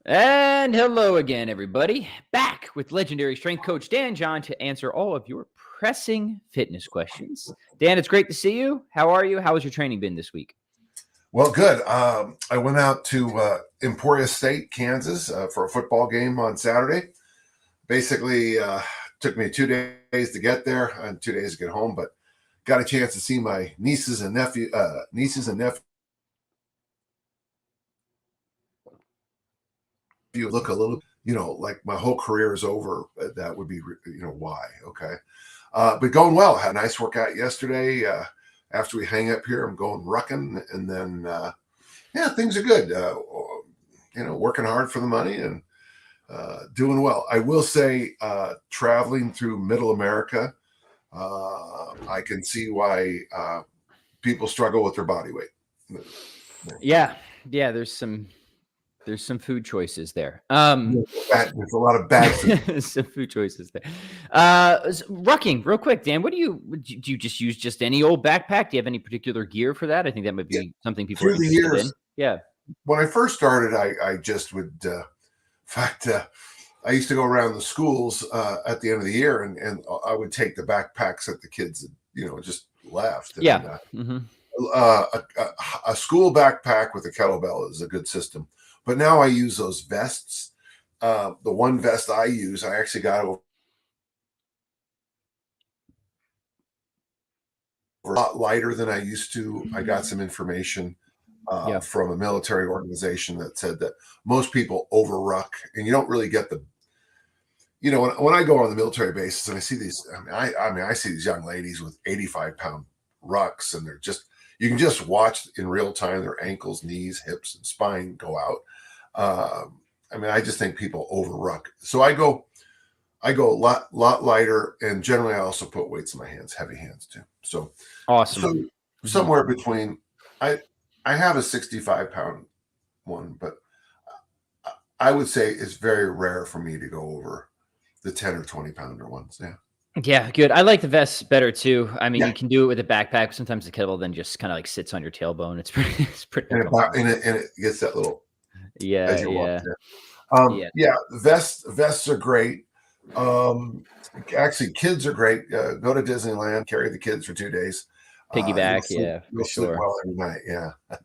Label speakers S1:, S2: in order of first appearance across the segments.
S1: And hello again, everybody. Back with legendary strength coach Dan John to answer all of your pressing fitness questions. Dan, it's great to see you. How are you? How has your training been this week?
S2: Well, good. I went out to Emporia State, Kansas, for a football game on Saturday. Basically, took me 2 days to get there and 2 days to get home, but got a chance to see my nieces and nephews look a little, like my whole career is over. That would be, why. Okay. But going well. Had a nice workout yesterday. After we hang up here, I'm going rucking, and then, things are good. Working hard for the money and doing well. I will say, traveling through Middle America, I can see why people struggle with their body weight.
S1: Yeah. There's some food choices there.
S2: There's a lot of bad food.
S1: Some food choices there. Rucking, real quick, Dan. Do you just use just any old backpack? Do you have any particular gear for that? I think that might be something people
S2: through
S1: are
S2: the
S1: interested
S2: years.
S1: in. Yeah.
S2: When I first started, I just would. In fact, I used to go around the schools at the end of the year, and I would take the backpacks that the kids, just left. And, a school backpack with a kettlebell is a good system. But now I use those vests. The one vest I use, I actually got over a lot lighter than I used to. I got some information from a military organization that said that most people overruck, and you don't really get the. When I go on the military bases and I see these, I see these young ladies with 85-pound rucks, and they're just. You can just watch in real time their ankles, knees, hips, and spine go out. I just think people overruck. So I go a lot lighter, and generally I also put weights in my hands, heavy hands too. So
S1: awesome.
S2: So somewhere between, I have a 65-pound one, but I would say it's very rare for me to go over the 10 or 20-pounder ones. Yeah.
S1: Yeah, good. I like the vests better too. You can do it with a backpack. Sometimes the kettlebell then just kind of like sits on your tailbone. It's pretty
S2: cool. And it gets that little as you walk there. Vests are great. Actually, kids are great. Go to Disneyland, carry the kids for 2 days.
S1: Piggyback,
S2: you'll sleep well every night.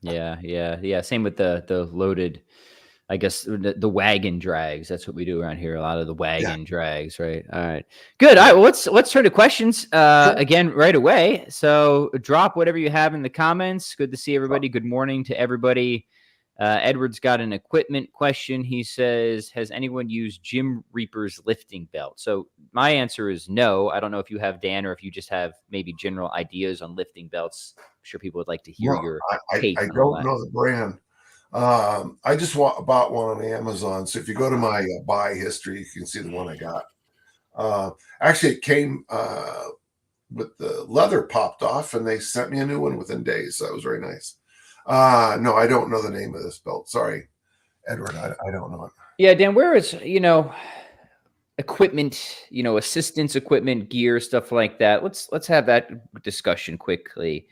S1: Yeah. Same with the loaded. I guess the wagon drags. That's what we do around here. A lot of the wagon drags, right? All right, good. All right, well, let's turn to questions again right away. So drop whatever you have in the comments. Good to see everybody. Good morning to everybody. Edward's got an equipment question. He says, has anyone used Jim Reaper's lifting belt? So my answer is no. I don't know if you have, Dan, or if you just have maybe general ideas on lifting belts. I'm sure people would like to hear your take.
S2: I don't know the brand. I just bought one on Amazon. So if you go to my buy history, you can see the one I got. Actually, it came with the leather popped off, and they sent me a new one within days. So that was very nice. No, I don't know the name of this belt. Sorry, Edward. I don't know it.
S1: Yeah, Dan, where is, equipment, assistance equipment, gear, stuff like that? Let's have that discussion quickly.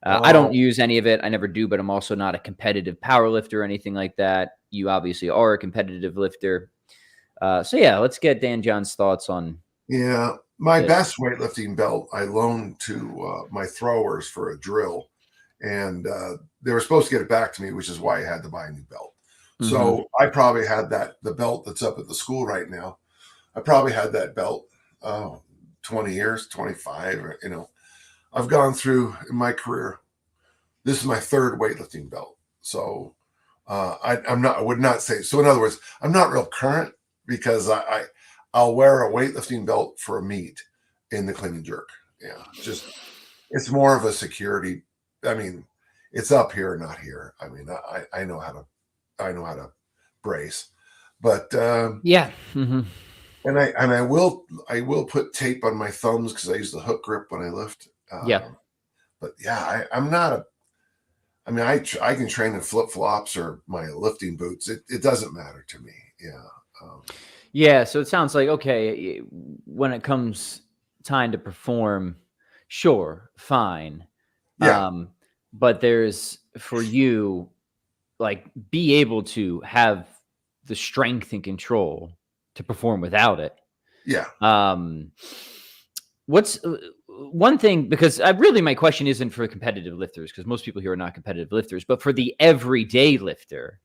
S1: I don't use any of it. I never do, but I'm also not a competitive power lifter or anything like that. You obviously are a competitive lifter. Let's get Dan John's thoughts on.
S2: Yeah, my best weightlifting belt I loaned to my throwers for a drill, and they were supposed to get it back to me, which is why I had to buy a new belt. Mm-hmm. So I probably had the belt that's up at the school right now. I probably had that belt 20 years, 25, I've gone through in my career. This is my third weightlifting belt. So I would not say, so in other words, I'm not real current because I'll wear a weightlifting belt for a meet in the clean and jerk. Yeah. It's more of a security. It's up here, not here. I know how to brace, but
S1: Mm-hmm.
S2: And I will put tape on my thumbs because I use the hook grip when I lift. But I'm not I can train in flip flops or my lifting boots. It doesn't matter to me. Yeah.
S1: So it sounds like, okay, when it comes time to perform, sure, fine.
S2: Yeah.
S1: But there's, for you, like, be able to have the strength and control to perform without it.
S2: Yeah.
S1: What's one thing, because my question isn't for competitive lifters, because most people here are not competitive lifters, but for the everyday lifter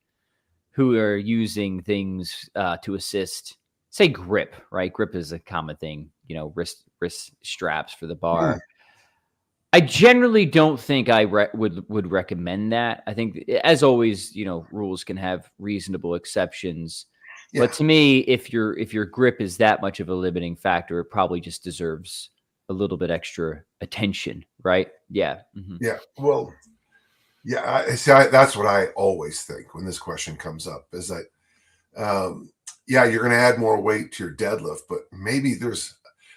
S1: who are using things to assist, say grip, right? Grip is a common thing, wrist straps for the bar. I generally don't think I would recommend that. I think, as always, rules can have reasonable exceptions.
S2: Yeah.
S1: But to me, if your grip is that much of a limiting factor, it probably just deserves a little bit extra attention, right? Yeah. Mm-hmm.
S2: Yeah. Well, yeah. That's what I always think when this question comes up is that, yeah, you're going to add more weight to your deadlift, but maybe there's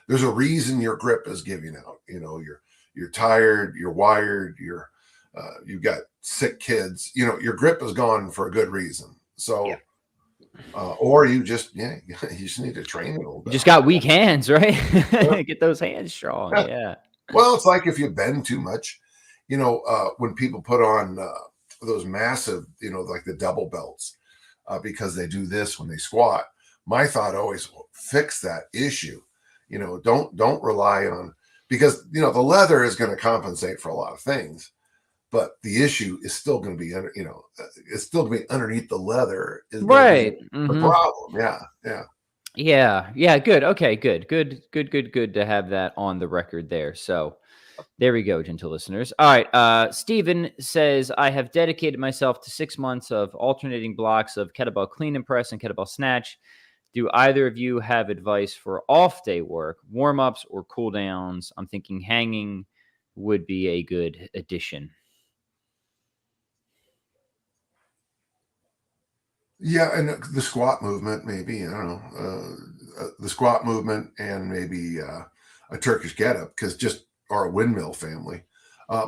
S2: a reason your grip is giving out. You're tired, you're wired, you've got sick kids. Your grip is gone for a good reason. So. Yeah. Or you just you just need to train a little bit.
S1: You just got weak hands, right? Get those hands strong. Yeah.
S2: Well, it's like if you bend too much, when people put on those massive, like the double belts, because they do this when they squat. My thought always, fix that issue. Don't rely on, because the leather is going to compensate for a lot of things. But the issue is still going to be it's still going to be underneath the leather.
S1: Right.
S2: The problem.
S1: Yeah. Good. Okay. Good to have that on the record there. So there we go, gentle listeners. All right. Steven says, I have dedicated myself to 6 months of alternating blocks of kettlebell clean and press and kettlebell snatch. Do either of you have advice for off-day work, warm-ups, or cool-downs? I'm thinking hanging would be a good addition.
S2: Yeah, and the squat movement, maybe, I don't know, the squat movement, and maybe a Turkish get-up, or a windmill family. I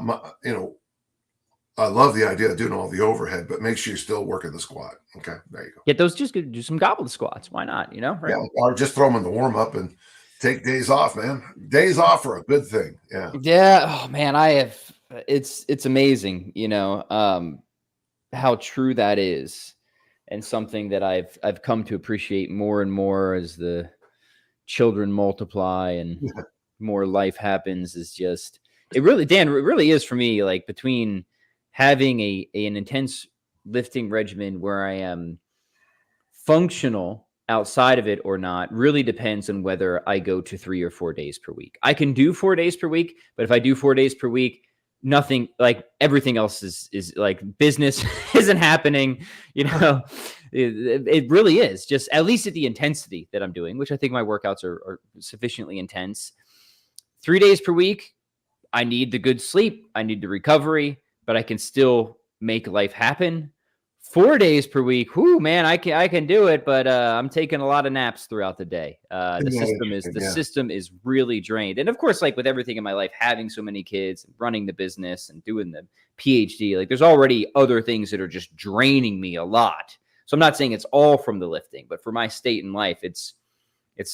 S2: love the idea of doing all the overhead, but make sure you're still working the squat. Okay, there you go.
S1: Get those, just do some goblet squats. Why not? Right?
S2: Yeah, or just throw them in the warm-up and take days off, man. Days off are a good thing. Yeah.
S1: Yeah. Oh man, it's amazing, how true that is. And something that I've come to appreciate more and more as the children multiply and more life happens, is just, it really is for me, like, between having an intense lifting regimen where I am functional outside of it or not, really depends on whether I go to 3 or 4 days per week. I can do 4 days per week, but if I do 4 days per week, nothing, like everything else is like business isn't happening, it really is just, at least at the intensity that I'm doing, which I think my workouts are sufficiently intense. 3 days per week, I need the good sleep, I need the recovery, but I can still make life happen. 4 days per week, whoo, man, I can do it, but I'm taking a lot of naps throughout the day. The system is really drained, and of course, like with everything in my life, having so many kids, running the business, and doing the PhD, like there's already other things that are just draining me a lot. So I'm not saying it's all from the lifting, but for my state in life, it's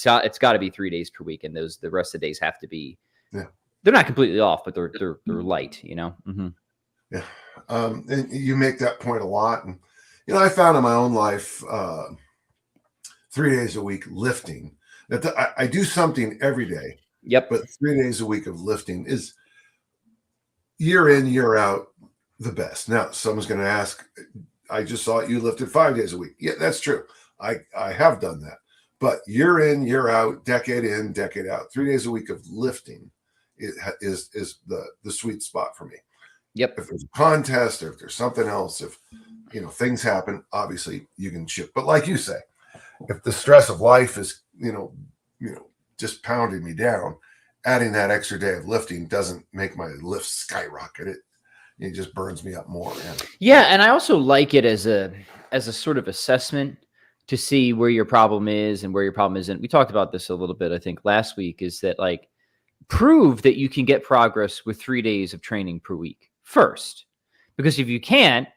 S1: got to be 3 days per week, and the rest of the days have to be. Yeah. They're not completely off, but they're light. Mm-hmm.
S2: Yeah. And you make that point a lot. And, I found in my own life, 3 days a week lifting, that I do something every day.
S1: Yep.
S2: But 3 days a week of lifting is year in, year out, the best. Now, someone's going to ask, I just saw you lifted 5 days a week. Yeah, that's true. I have done that. But year in, year out, decade in, decade out, 3 days a week of lifting is the sweet spot for me.
S1: Yep.
S2: If there's a contest or if there's something else, if things happen, obviously you can shift. But like you say, if the stress of life is just pounding me down, adding that extra day of lifting doesn't make my lift skyrocket. It just burns me up more.
S1: Yeah, and I also like it as a sort of assessment to see where your problem is and where your problem isn't. We talked about this a little bit, I think, last week, is that, like, prove that you can get progress with 3 days of training per week first. Because if you can't,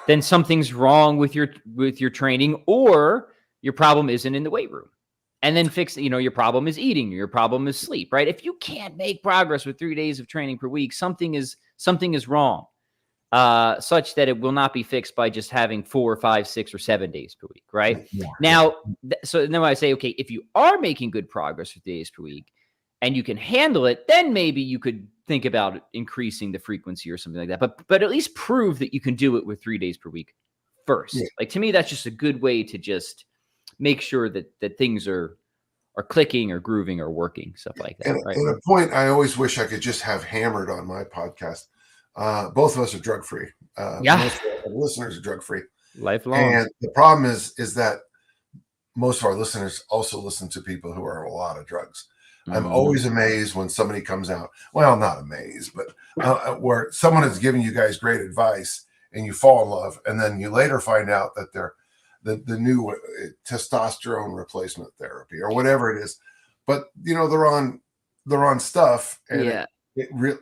S1: then something's wrong with your training, or your problem isn't in the weight room. And then fix, your problem is eating, your problem is sleep, right? If you can't make progress with 3 days of training per week, something is wrong. such that it will not be fixed by just having 4 or 5, 6 or 7 days per week, right?
S2: Yeah.
S1: Now, so then I say, okay, if you are making good progress with days per week and you can handle it, then maybe you could think about increasing the frequency or something like that. But at least prove that you can do it with 3 days per week first.
S2: Yeah.
S1: Like, to me, that's just a good way to just make sure that things are clicking or grooving or working, stuff like that.
S2: And,
S1: right?
S2: and a point I always wish I could just have hammered on my podcast. Both of us are drug free. Most of our listeners are drug free.
S1: Lifelong.
S2: And the problem is that most of our listeners also listen to people who are on a lot of drugs. I'm always amazed when somebody comes out. Well, not amazed, but where someone is giving you guys great advice and you fall in love, and then you later find out that they're the new testosterone replacement therapy or whatever it is. But they're on stuff, and it really.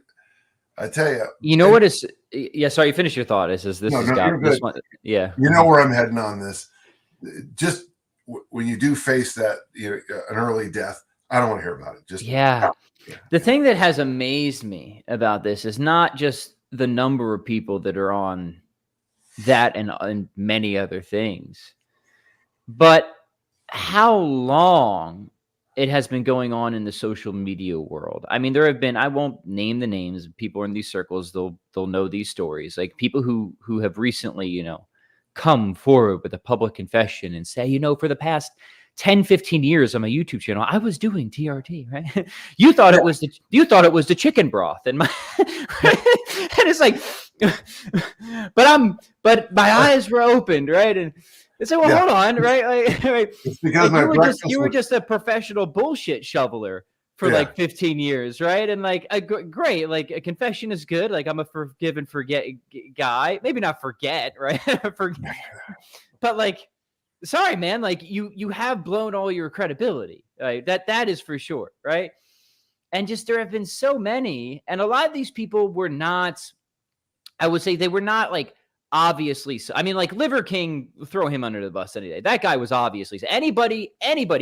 S2: I tell you.
S1: You know what is? Yeah, sorry. Finish your thought. This one. Yeah.
S2: You know where I'm heading on this. Just when you do face that, an early death, I don't want to hear about it.
S1: The thing that has amazed me about this is not just the number of people that are on that and many other things, but how long it has been going on in the social media world. I mean, there have been, I won't name the names, people in these circles, they'll know these stories, like people who have recently, come forward with a public confession and say, for the past 10, 15 years on my YouTube channel, I was doing TRT, right? You thought it was the chicken broth and and it's like, but my eyes were opened, right? And so, well, hold on, right?
S2: It's because
S1: you were just a professional bullshit shoveler for like 15 years, right? And like, great, like a confession is good. Like, I'm a forgive and forget guy. Maybe not forget, right? But like, sorry, man. Like, you have blown all your credibility. Right? That is for sure, right? And just there have been so many, and a lot of these people were not. I would say they were not like. Obviously, so I mean, like Liver King, throw him under the bus any day. That guy was obviously anybody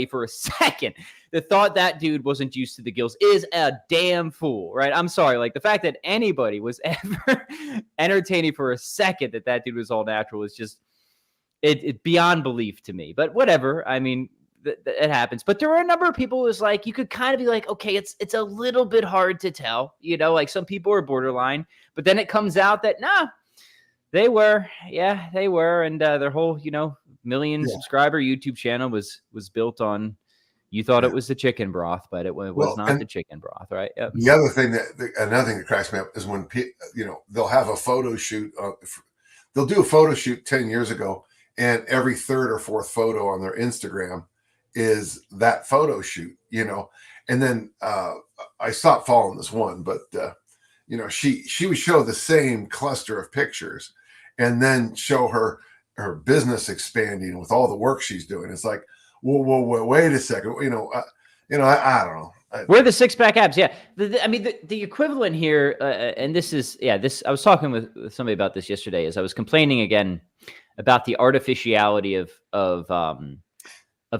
S1: for a second that thought that dude wasn't used to the gills is a damn fool, right? I'm sorry, like the fact that anybody was ever entertaining for a second that dude was all natural is just it beyond belief to me. But whatever, I mean, it happens. But there are a number of people who's like you could kind of be like, okay, it's a little bit hard to tell, like some people are borderline, but then it comes out that they were, and their whole, million subscriber YouTube channel was built on. You thought it was the chicken broth, but it was not the chicken broth, right? Yep.
S2: The other thing another thing that cracks me up is when they'll have a photo shoot. They'll do a photo shoot 10 years ago, and every third or fourth photo on their Instagram is that photo shoot, And then I stopped following this one, but she would show the same cluster of pictures and then show her business expanding with all the work she's doing. It's like, whoa, wait a second. I don't know.
S1: We're the six-pack abs. Yeah. The equivalent here, and this is, I was talking with somebody about this yesterday as I was complaining again about the artificiality of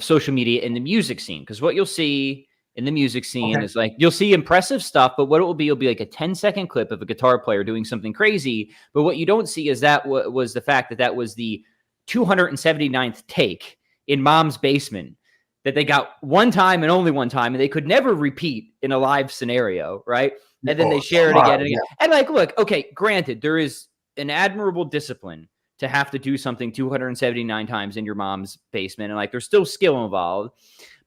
S1: social media in the music scene. Because what you'll see in the music scene is like, you'll see impressive stuff, but what it will be like a 10-second clip of a guitar player doing something crazy. But what you don't see is that was the fact that was the 279th take in mom's basement that they got one time and only one time, and they could never repeat in a live scenario, right? And then they share it again and again. And like, look, okay, granted, there is an admirable discipline to have to do something 279 times in your mom's basement, and like there's still skill involved.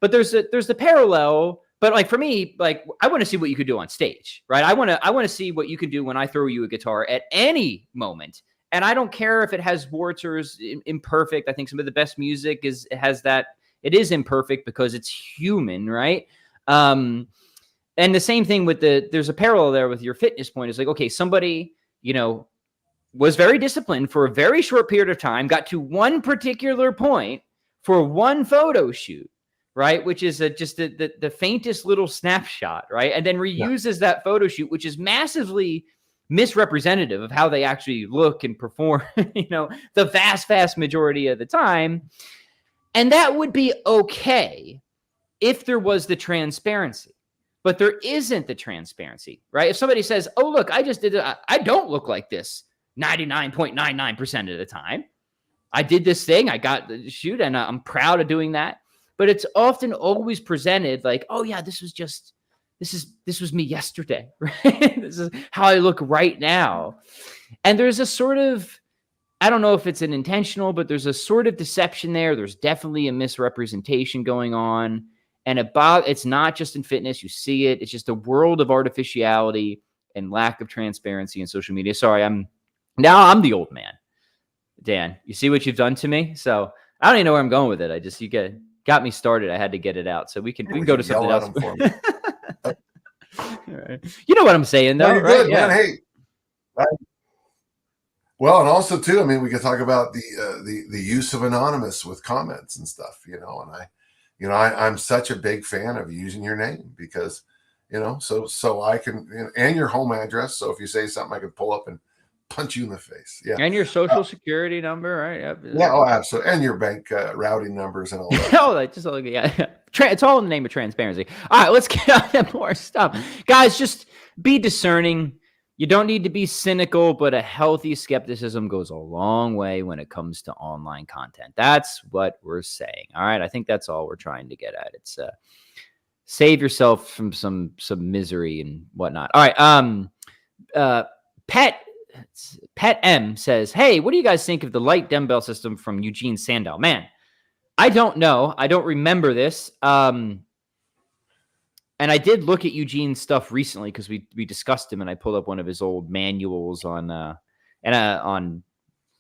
S1: But there's the parallel. But like for me, like I want to see what you could do on stage, right? I want to see what you can do when I throw you a guitar at any moment. And I don't care if it has warts or is imperfect. I think some of the best music has that. It is imperfect because it's human, right? And the same thing with there's a parallel there with your fitness point. It's like, okay, somebody, was very disciplined for a very short period of time, got to one particular point for one photo shoot, right? Which is just the faintest little snapshot, right? And then reuses that photo shoot, which is massively misrepresentative of how they actually look and perform, the vast majority of the time. And that would be okay if there was the transparency, but there isn't the transparency, right? If somebody says, oh, look, I just did it. I don't look like this 99.99% of the time. I did this thing, I got the shoot, and I'm proud of doing that. But it's often always presented like, oh yeah, this was me yesterday, right? This is how I look right now. And there's a sort of, I don't know if it's an intentional, but there's a sort of deception there. There's definitely a misrepresentation going on. And it's not just in fitness. You see it. It's just a world of artificiality and lack of transparency in social media. Sorry, I'm the old man. Dan, you see what you've done to me? So I don't even know where I'm going with it. You got me started. I had to get it out. So we can go to something else. For me. All right. You know what I'm saying, though,
S2: you're
S1: right?
S2: Good, man. Hey. Well, and also too, I mean, we could talk about the use of anonymous with comments and stuff, and I'm such a big fan of using your name because, so I can, and your home address. So if you say something, I can pull up and punch you in the face. Yeah.
S1: And your social security number, right?
S2: Yeah. Oh, absolutely. And your bank routing numbers and all that.
S1: It's all in the name of transparency. All right, let's get on to more stuff. Guys, just be discerning. You don't need to be cynical, but a healthy skepticism goes a long way when it comes to online content. That's what we're saying. All right. I think that's all we're trying to get at. It's save yourself from some misery and whatnot. All right. Pet M says, hey, what do you guys think of the light dumbbell system from Eugene Sandow? Man, I don't know. I don't remember this. And I did look at Eugene's stuff recently because we discussed him, and I pulled up one of his old manuals on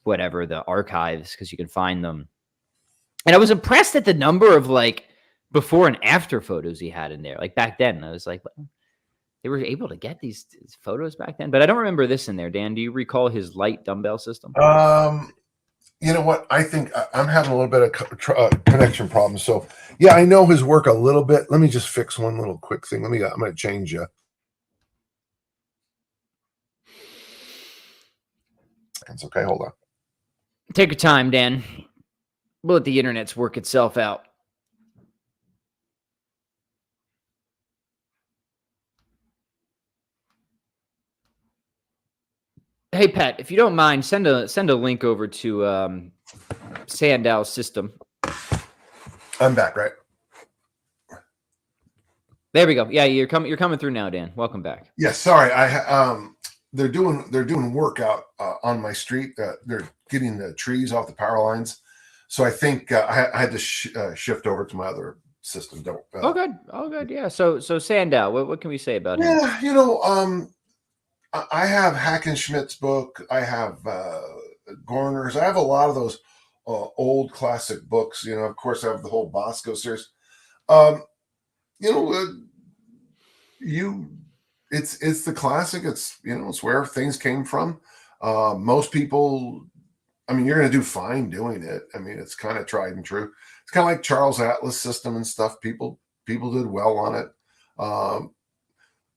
S1: whatever, the archives, because you can find them. And I was impressed at the number of like before and after photos he had in there. Like back then, I was like, they were able to get these photos back then, but I don't remember this in there. Dan, do you recall his light dumbbell system?
S2: You know what? I think I'm having a little bit of connection problems. So yeah, I know his work a little bit. Let me just fix one little quick thing. I'm going to change you. It's okay. Hold on.
S1: Take your time, Dan. We'll let the internet's work itself out. Hey, Pat, if you don't mind, send a link over to Sandow's system.
S2: I'm back, right?
S1: There we go. Yeah, you're coming through now, Dan. Welcome back.
S2: Yeah, sorry. They're doing work out on my street. They're getting the trees off the power lines, so I think I had to shift over to my other system.
S1: Oh, good. Yeah. So Sandow, what can we say about him?
S2: Yeah, I have Hackenschmidt's book. I have Gorner's. I have a lot of those old classic books. Of course, I have the whole Bosco series. It's the classic. It's where things came from. Most people, you're going to do fine doing it. It's kind of tried and true. It's kind of like Charles Atlas system and stuff. People did well on it.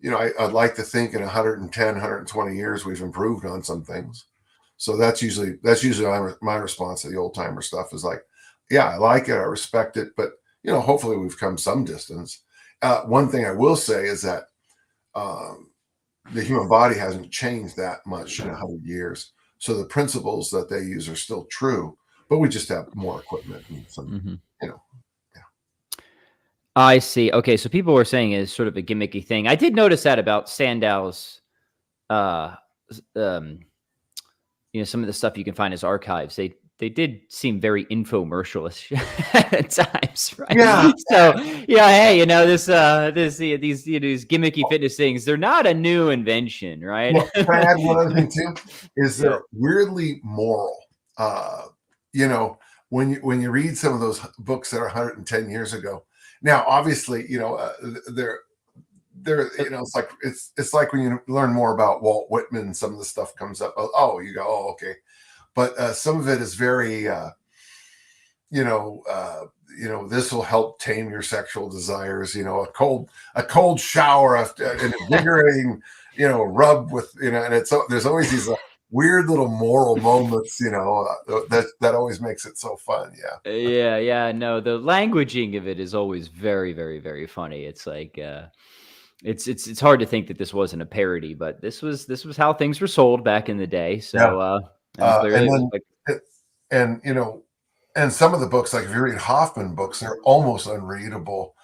S2: I'd like to think in 110, 120 years, we've improved on some things. So that's usually my response to the old timer stuff is like, yeah, I like it. I respect it. But, hopefully we've come some distance. One thing I will say is that the human body hasn't changed that much in 100 years. So the principles that they use are still true, but we just have more equipment and some,
S1: I see. Okay, so people were saying it's sort of a gimmicky thing. I did notice that about Sandow's, some of the stuff you can find as archives. They did seem very infomercial-ish at times, right?
S2: Yeah.
S1: So hey, these gimmicky fitness things, they're not a new invention, right?
S2: Well, can I add one other thing too? Is they're weirdly moral. When you read some of those books that are 110 years ago. Now, obviously, they're it's like when you learn more about Walt Whitman, some of the stuff comes up. Oh, you go, oh, okay. But some of it is very, this will help tame your sexual desires. A cold shower, an invigorating, rub with, and there's always these weird little moral moments, that always makes it so fun. Yeah.
S1: No, the languaging of it is always very, very, very funny. It's like, It's hard to think that this wasn't a parody, but this was how things were sold back in the day.
S2: Yeah.
S1: So and clearly it was like,
S2: And you know, and some of the books, like if you read Hoffman books, they're almost unreadable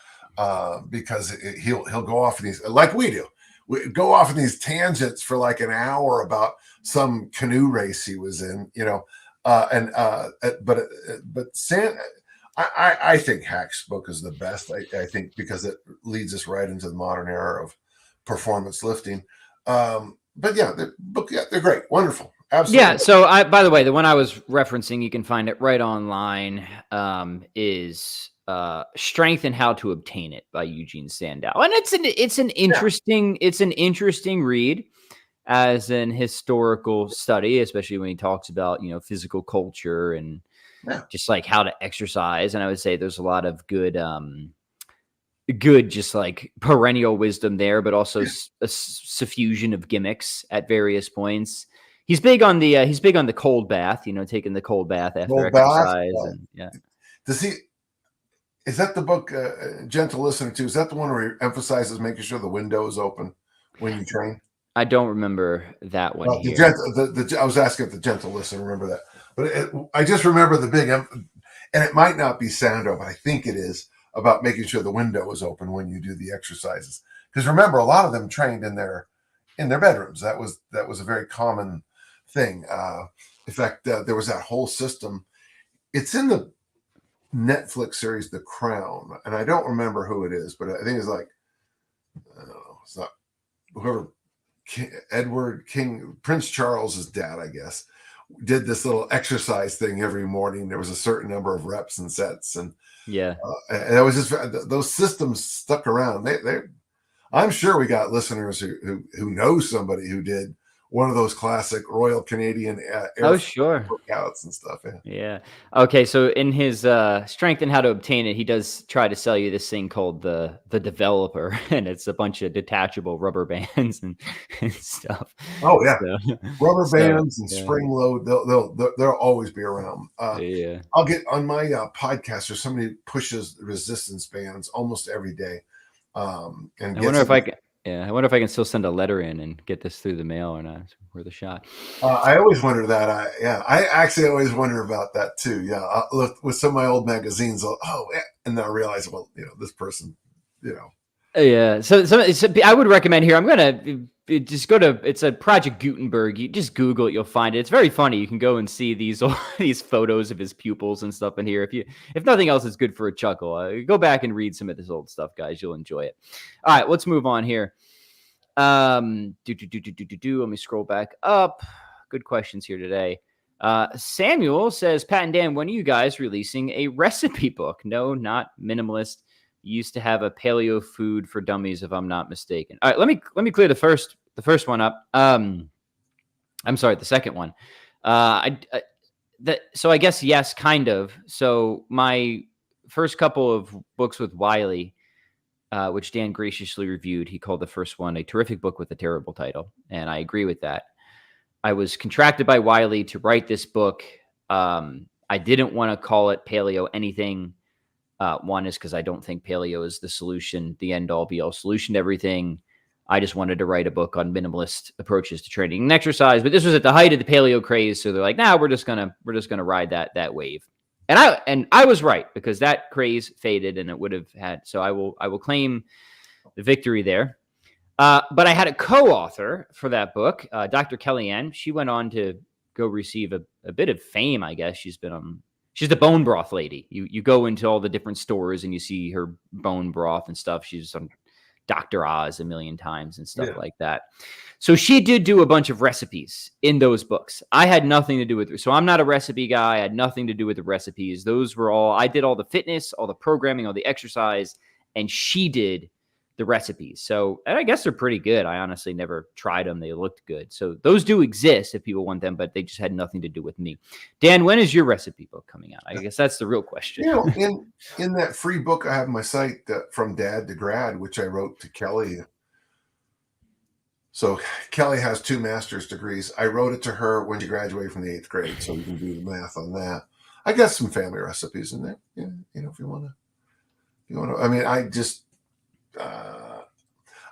S2: because he'll go off in these, like we do. We go off in these tangents for like an hour about some canoe race he was in, you know, but I think Hack's book is the best. I think because it leads us right into the modern era of performance lifting. But yeah, they're great, wonderful, absolutely.
S1: yeah. So by the way, the one I was referencing, you can find it right online. Is Strength and How to Obtain It by Eugene Sandow, and it's an interesting read as an historical study, especially when he talks about, you know, physical culture and just like how to exercise. And I would say there's a lot of good just like perennial wisdom there, but also a suffusion of gimmicks at various points. He's big on the cold bath, you know, taking the cold bath after exercise. And yeah.
S2: Does he? Is that the book, Gentle Listener too? Is that the one where he emphasizes making sure the window is open when you train?
S1: I don't remember that one.
S2: Well, I was asking if the Gentle Listener, remember that, but I just remember the big, and it might not be Sandow, but I think it is, about making sure the window is open when you do the exercises. Because remember, a lot of them trained in their bedrooms. That was a very common thing. In fact, there was that whole system. It's in the Netflix series The Crown, and I don't remember who it is, but I think it's like, I don't know, it's not whoever, Edward King, Prince Charles's dad, I guess, did this little exercise thing every morning. There was a certain number of reps and sets, and and it was just those systems stuck around. I'm sure we got listeners who know somebody who did one of those classic Royal Canadian Air workouts and stuff.
S1: Yeah. Okay. So in his Strength and How to Obtain It, he does try to sell you this thing called the Developer, and it's a bunch of detachable rubber bands and stuff.
S2: Oh yeah, so, rubber bands and spring load. They'll always be around. I'll get on my podcast, or somebody pushes resistance bands almost every day. And
S1: I wonder if I can. Yeah, I wonder if I can still send a letter in and get this through the mail or not. It's worth a shot.
S2: I always wonder that. I actually always wonder about that too. Yeah, I'll look with some of my old magazines. And then I realize, well, you know, this person, you know.
S1: Yeah, so I would recommend here. I'm gonna just go to. It's a Project Gutenberg. You just Google it, you'll find it. It's very funny. You can go and see these photos of his pupils and stuff in here. If nothing else, it's good for a chuckle. Go back and read some of this old stuff, guys. You'll enjoy it. All right, let's move on here. Let me scroll back up. Good questions here today. Samuel says, Pat and Dan, when are you guys releasing a recipe book? No, not minimalist. Used to have a paleo food for dummies, if I'm not mistaken. All right, let me clear the first one up. I'm sorry, the second one. So I guess yes, kind of. So my first couple of books with Wiley, which Dan graciously reviewed, he called the first one a terrific book with a terrible title, and I agree with that. I was contracted by Wiley to write this book. I didn't want to call it paleo anything. One is because I don't think paleo is the solution, the end-all be-all solution to everything. I just wanted to write a book on minimalist approaches to training and exercise. But this was at the height of the paleo craze, so they're like, "Nah, we're just gonna ride that wave." And I was right, because that craze faded, and it would have had. So I will claim the victory there. But I had a co-author for that book, Dr. Kellyanne. She went on to go receive a bit of fame, I guess. She's the bone broth lady. You go into all the different stores and you see her bone broth and stuff. She's on Dr. Oz a million times and stuff like that. So she did do a bunch of recipes in those books. I had nothing to do with it. So I'm not a recipe guy. I had nothing to do with the recipes. I did all the fitness, all the programming, all the exercise, and she did the recipes. So, and I guess they're pretty good. I honestly never tried them. They looked good. So those do exist if people want them, but they just had nothing to do with me. Dan, when is your recipe book coming out? I guess that's the real question.
S2: You know, in that free book I have on my site, From Dad to Grad, which I wrote to Kelly. So Kelly has 2 master's degrees. I wrote it to her when she graduated from the 8th grade. So you can do the math on that. I got some family recipes in there. Yeah, you know, if you want to, I mean,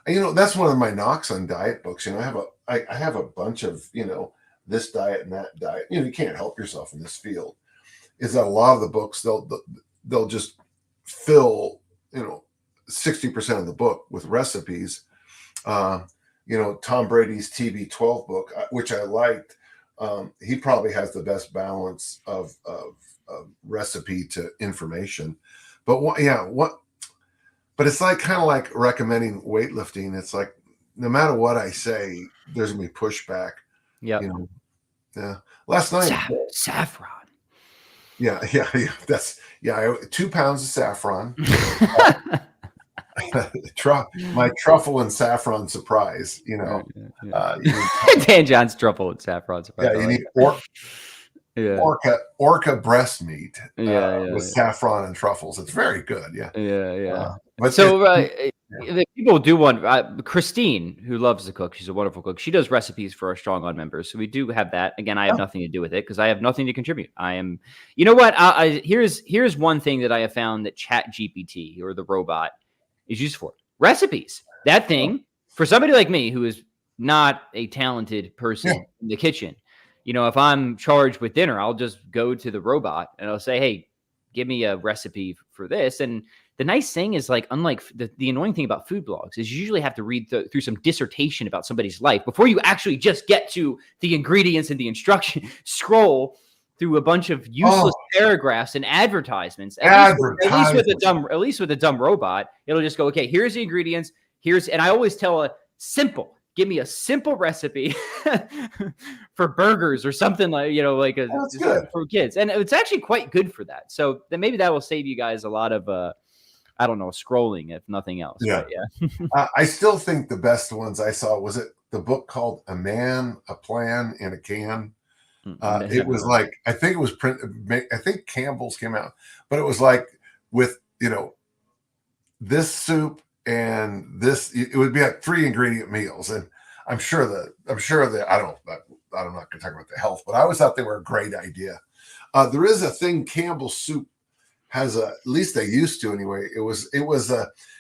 S2: That's one of my knocks on diet books. I have a bunch of, this diet and that diet. You can't help yourself in this field. Is that a lot of the books they'll just fill 60% of the book with recipes. Tom Brady's TB12 book, which I liked. He probably has the best balance of recipe to information. But but it's like kind of like recommending weightlifting. It's like no matter what I say, there's gonna be pushback.
S1: Yeah.
S2: Yeah. Last night,
S1: saffron.
S2: Yeah. That's 2 pounds of saffron. My truffle and saffron surprise.
S1: Dan John's truffle and saffron surprise.
S2: Yeah, you need orca breast meat with saffron and truffles. It's very good. Yeah.
S1: But so people do want Christine, who loves to cook. She's a wonderful cook. She does recipes for our Strong On members. So we do have that. Again, I have nothing to do with it because I have nothing to contribute. I am, you know what? Here's one thing that I have found that ChatGPT or the robot is used for: recipes. That thing for somebody like me who is not a talented person in the kitchen. If I'm charged with dinner, I'll just go to the robot and I'll say, "Hey, give me a recipe for this." And the nice thing is, like, unlike the annoying thing about food blogs is you usually have to read through some dissertation about somebody's life before you actually just get to the ingredients and the instruction. Scroll through a bunch of useless paragraphs and advertisements. At least with a dumb robot, it'll just go, "Okay, here's the ingredients. And I always tell give me a simple recipe for burgers or something for kids." And it's actually quite good for that. So then maybe that will save you guys a lot of, scrolling, if nothing else.
S2: Yeah. I still think the best ones I saw, was it the book called A Man, a Plan, and a Can? It was like, I think it was I think Campbell's came out, but it was like with, this soup and this, it would be like 3 ingredient meals. And I'm sure that I'm not going to talk about the health, but I always thought they were a great idea. There is a thing, Campbell's soup has at least they used to anyway. It was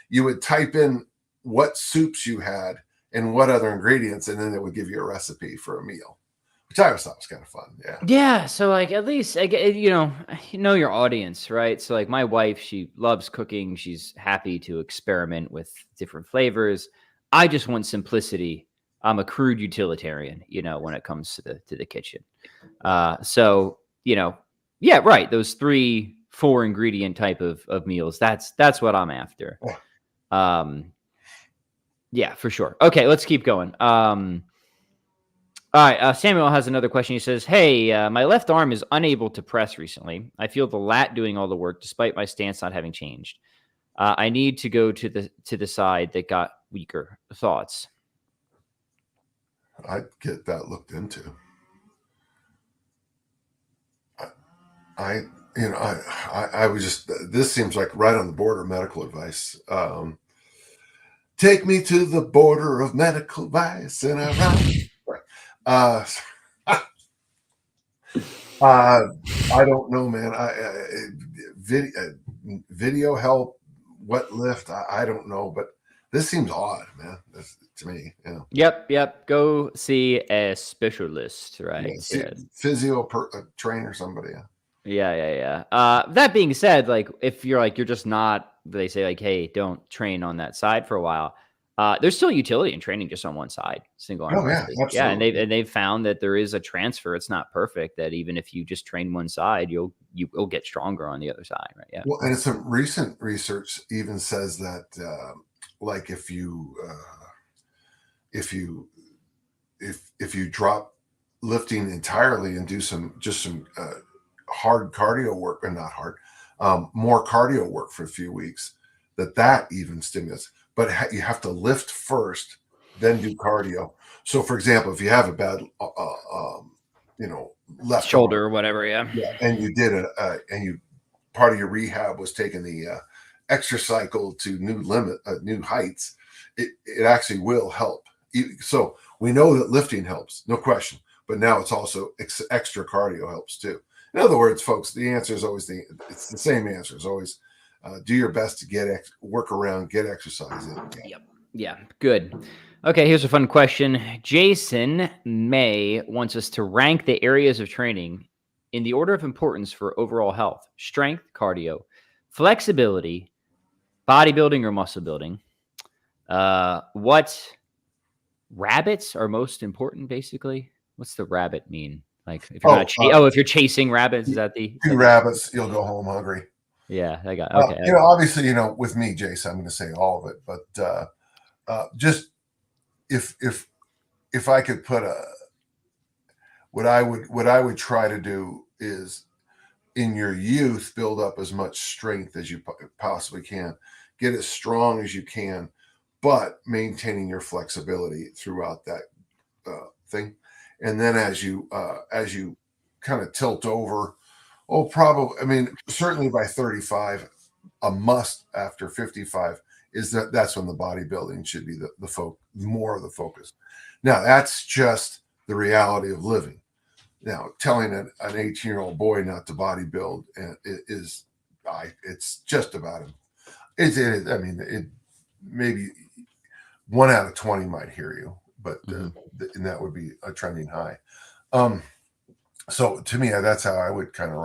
S2: you would type in what soups you had and what other ingredients, and then it would give you a recipe for a meal, which I always thought was kind of fun.
S1: Yeah. So like, at least you know your audience, right? So like my wife, she loves cooking. She's happy to experiment with different flavors. I just want simplicity. I'm a crude utilitarian, when it comes to the kitchen. So yeah, right. Those 3-4 ingredient type of meals. That's what I'm after. Yeah, for sure. Okay, let's keep going. All right, Samuel has another question. He says, "Hey, my left arm is unable to press recently. I feel the lat doing all the work despite my stance not having changed. I need to go to the side that got weaker. Thoughts?"
S2: I'd get that looked into. I was just, this seems like right on the border of medical advice. Take me to the border of medical advice and I don't know, man. Video help, what lift? I don't know, but this seems odd, man. To me,
S1: Yep. Go see a specialist, right?
S2: Physio trainer, somebody.
S1: Yeah. That being said, like if you're just not, they say like, "Hey, don't train on that side for a while." There's still utility in training just on one side, single arm.
S2: Yeah,
S1: and they've found that there is a transfer. It's not perfect. That even if you just train one side, you'll get stronger on the other side, right? Yeah.
S2: Well, and some recent research even says that, like if you drop lifting entirely and do some hard cardio work, and not hard, more cardio work for a few weeks, that even stimulates. But you have to lift first, then do cardio. So, for example, if you have a bad, left
S1: shoulder
S2: arm,
S1: or whatever,
S2: and you did part of your rehab was taking the exercycle to new heights, it actually will help. So we know that lifting helps, no question. But now it's also extra cardio helps too. In other words, folks, the answer is always it's the same answer. It's always do your best to work around, get exercise in.
S1: Yeah, good. Okay, here's a fun question. Jason May wants us to rank the areas of training in the order of importance for overall health: strength, cardio, flexibility, bodybuilding, or muscle building. What rabbits are most important, basically? What's the rabbit mean? Like if you're
S2: Oh,
S1: gonna if you're chasing rabbits, is that the
S2: two rabbits, you'll go home hungry.
S1: Yeah, I got okay.
S2: Obviously, with me, Jason, I'm going to say all of it, but just if I could put what I would try to do is in your youth build up as much strength as you possibly can, get as strong as you can, but maintaining your flexibility throughout that thing. And then as you kind of tilt over, certainly by 35, a must after 55 is that's when the bodybuilding should be more of the focus. Now that's just the reality of living. Now telling an 18-year-old boy not to bodybuild it's just about him. It maybe 1 out of 20 might hear you, but and that would be a trending high. So to me, that's how I would kind of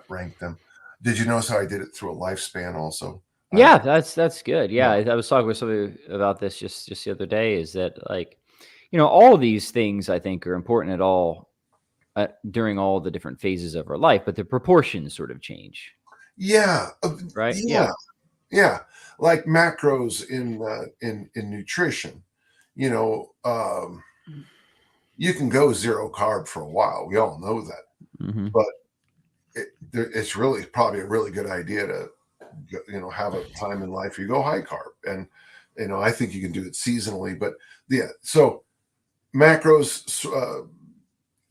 S2: rank them. Did you notice how I did it through a lifespan also?
S1: Yeah, that's good. Yeah, I was talking with somebody about this just the other day. Is that all of these things I think are important at all during all the different phases of our life, but the proportions sort of change.
S2: Yeah.
S1: Right.
S2: Yeah. Like macros in nutrition. You can go zero carb for a while. We all know that, but it's really probably a really good idea to have a time in life you go high carb, and I think you can do it seasonally. But yeah, so macros.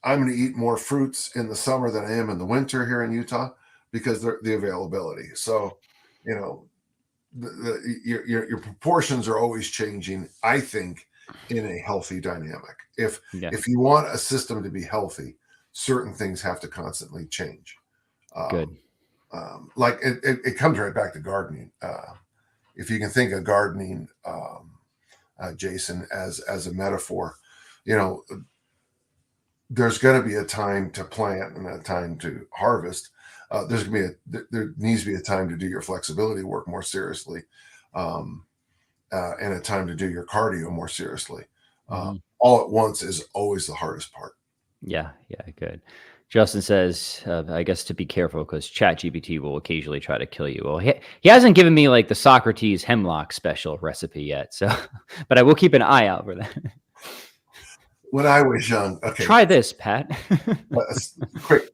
S2: I'm going to eat more fruits in the summer than I am in the winter here in Utah because the availability. So your proportions are always changing, I think, in a healthy dynamic. If you want a system to be healthy, certain things have to constantly change.
S1: Good.
S2: Like it comes right back to gardening. If you can think of gardening, Jason, as a metaphor, there's going to be a time to plant and a time to harvest. There needs to be a time to do your flexibility work more seriously, and a time to do your cardio more seriously. All at once is always the hardest part.
S1: Yeah, good. Justin says, I guess to be careful because ChatGPT will occasionally try to kill you. Well, he hasn't given me like the Socrates hemlock special recipe yet, so but I will keep an eye out for that.
S2: When I was young,
S1: try this, Pat.
S2: Quick.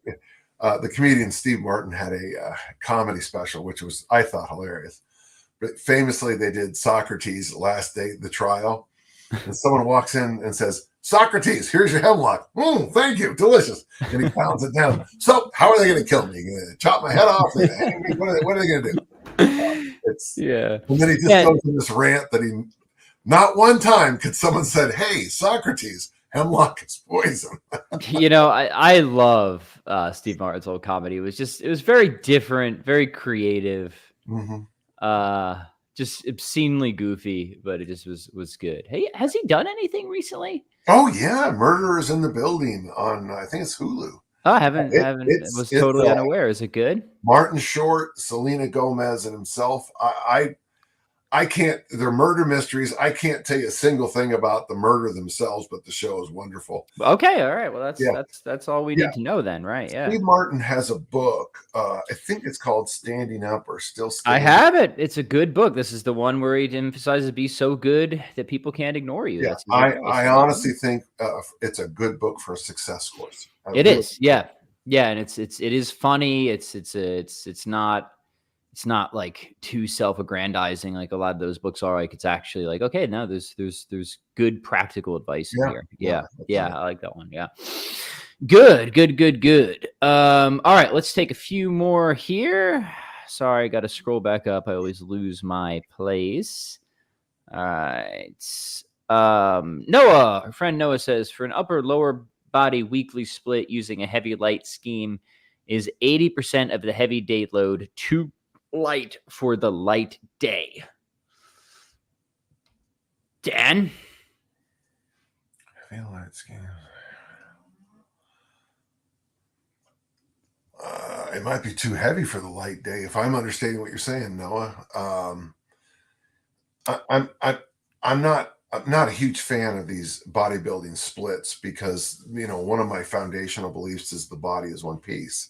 S2: The comedian Steve Martin had a comedy special, which I thought hilarious. But famously, they did Socrates' last day of the trial. And someone walks in and says, "Socrates, here's your hemlock. Thank you. Delicious." And he pounds it down. "So how are they going to kill me? Going to chop my head off? Are they gonna hang me? What are they going to do?" And then he just goes in this rant that not one time could someone said, "Hey, Socrates, hemlock is poison."
S1: I love Steve Martin's old comedy. It was very different, very creative, just obscenely goofy, but it just was good. Hey, has he done anything recently?
S2: Oh yeah, Murderers in the Building on I think it's Hulu.
S1: Oh, I haven't. Was totally unaware. Is it good?
S2: Martin Short, Selena Gomez, and himself. I can't. They're murder mysteries. I can't tell you a single thing about the murder themselves, but the show is wonderful.
S1: Okay, all right. Well, that's all we need to know then, right? Yeah.
S2: Steve Martin has a book. I think it's called Standing Up or Still Standing.
S1: I have it. It's a good book. This is the one where he emphasizes be so good that people can't ignore you.
S2: Yeah, I honestly think it's a good book for a success course.
S1: It is. Yeah, and it is funny. It's not like too self-aggrandizing like a lot of those books are. Like it's actually like, okay, now there's good practical advice in here. Yeah, I like that one. Yeah, good. All right, let's take a few more here. Sorry, I got to scroll back up. I always lose my place. All right. Noah, our friend Noah says, for an upper lower body weekly split using a heavy light scheme, is 80% of the heavy day load too light for the light day? Dan?
S2: Heavy light scans. It might be too heavy for the light day, if I'm understanding what you're saying, Noah. I'm not a huge fan of these bodybuilding splits because one of my foundational beliefs is the body is one piece.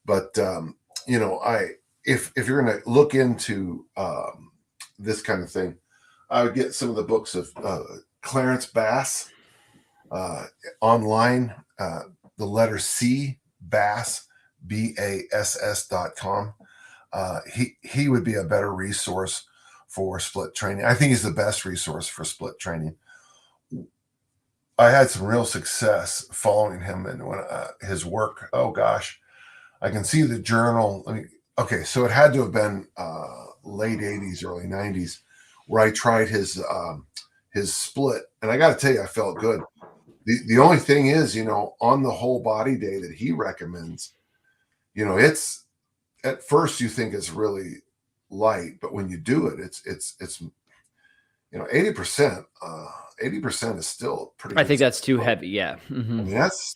S2: But if you're going to look into this kind of thing, I would get some of the books of Clarence Bass online. The letter C, Bass, BASS.com. He would be a better resource for split training. I think he's the best resource for split training. I had some real success following him and when his work. Oh gosh, I can see the journal. Okay, so it had to have been late 80s, early 90s, where I tried his split, and I got to tell you, I felt good. The only thing is, on the whole body day that he recommends, it's at first you think it's really light, but when you do it, it's 80%. 80% is still pretty.
S1: I think that's too heavy. Yeah.
S2: I mean, that's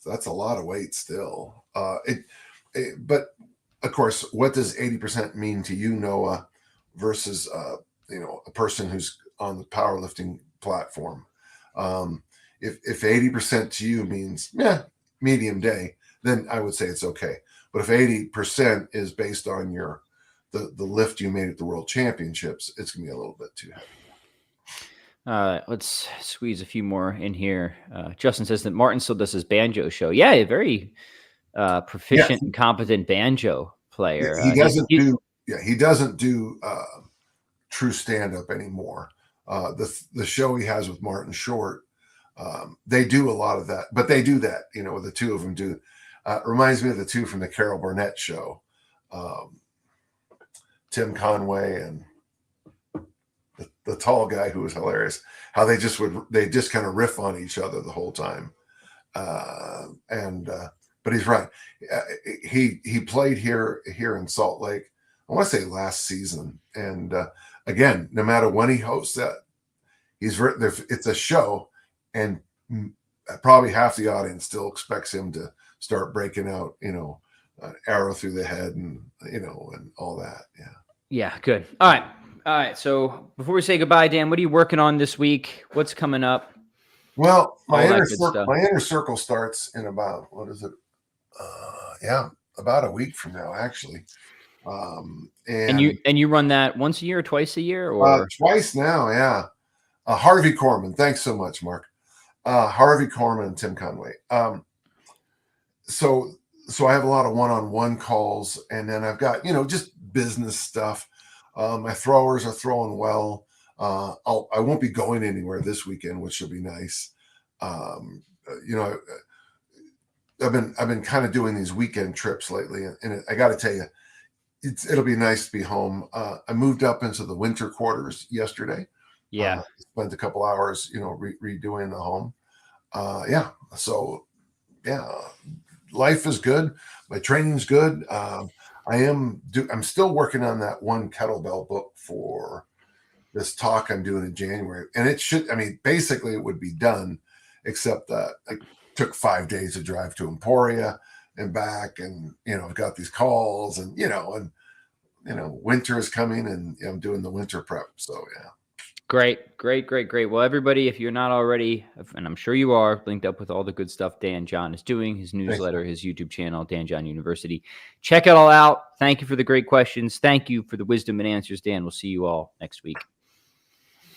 S2: that's a lot of weight still. But of course, what does 80% mean to you, Noah, versus a person who's on the powerlifting platform? If 80% to you means medium day, then I would say it's okay. But if 80% is based on the lift you made at the World Championships, it's gonna be a little bit too heavy.
S1: Let's squeeze a few more in here. Justin says that Martin still does his banjo show. Yeah, a very proficient and competent banjo player.
S2: He doesn't do true stand-up anymore. The show he has with Martin Short, they do a lot of that, but they do that, the two of them do. Reminds me of the two from the Carol Burnett show, Tim Conway and the tall guy who was hilarious. How they just kind of riff on each other the whole time. But he's right. He played here in Salt Lake, I want to say last season. And again, no matter when he hosts that, it's a show, and probably half the audience still expects him to start breaking out, an arrow through the head and all that. Yeah.
S1: Yeah. Good. All right. So before we say goodbye, Dan, what are you working on this week? What's coming up?
S2: Well, my inner circle starts in about, what is it? About a week from now, actually. And
S1: you run that once a year or twice a year, or
S2: twice now? Yeah. Harvey Korman. Thanks so much, Mark. Harvey Korman and Tim Conway. So I have a lot of one-on-one calls, and then I've got, just business stuff. My throwers are throwing well. I won't be going anywhere this weekend, which will be nice. I've been kind of doing these weekend trips lately, and I got to tell you, it'll be nice to be home. I moved up into the winter quarters yesterday.
S1: Yeah.
S2: Spent a couple hours, redoing the home. So life is good. My training's good. I'm still working on that one kettlebell book for this talk I'm doing in January. And basically it would be done, except that I took 5 days to drive to Emporia and back. And, I've got these calls and winter is coming, and I'm doing the winter prep. So, yeah.
S1: Great. Well, everybody, if you're not already, and I'm sure you are, linked up with all the good stuff Dan John is doing, his newsletter, his YouTube channel, Dan John University. Check it all out. Thank you for the great questions. Thank you for the wisdom and answers, Dan. We'll see you all next week.